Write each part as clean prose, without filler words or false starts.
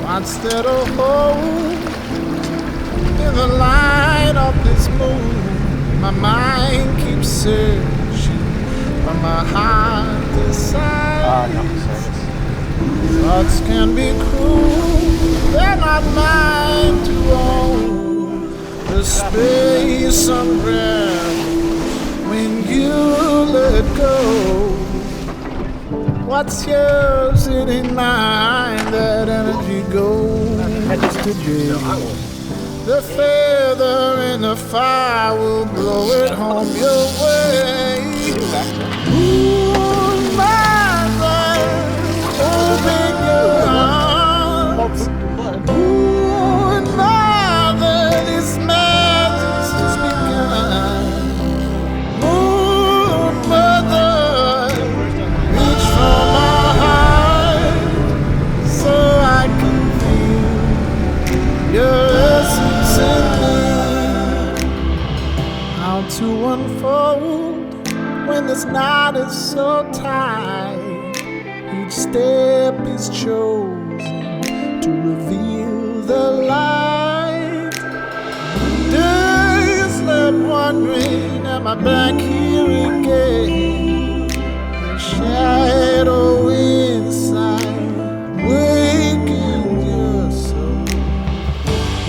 What's there to hold in the light of this moon? My mind keeps searching, but my heart decides. Thoughts can be cruel, they're not mine to own. The space unravels when you let go. What's yours, it ain't mine. That energy goes to jail. The feather in the fire will blow it home your way. Ooh, mother, open your arms. Ooh, mother, this magic's just begun. Ooh, mother, reach for my heart so I can feel your essence in me. How to unfold when this knot is so tight. Each step is chosen to reveal the light. Days left wondering, am I back here again? The shadow inside, waking your soul.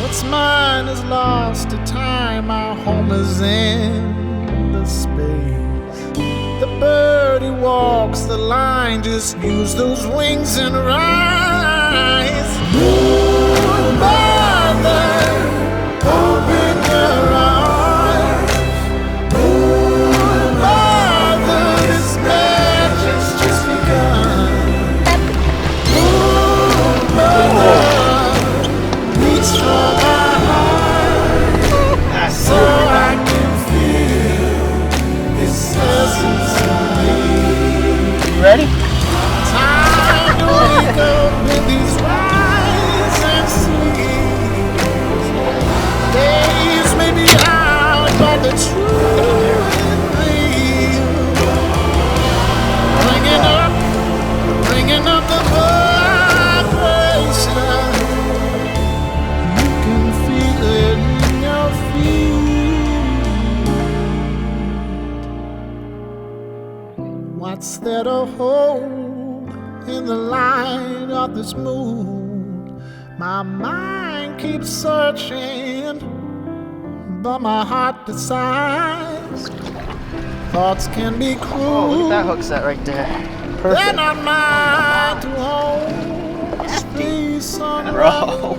What's mine is lost to time, our home is in the space. The bird who walks the line, just use those wings and rise. Moon mother, open your arms. Moon mother, this magic's just begun. Moon mother, reach for my heart so I can feel this essence of me. Ready? Time to wake up with these rise and sleeps. Days may be out, but the truth is real. Bringing up the vibration. You can feel it in your feet. What's there to hold in the light of this moon? My mind keeps searching, but my heart decides. Thoughts can be cruel. Oh, look at that hook set right there. They're Perfect. not mine to hold. Space on Bro.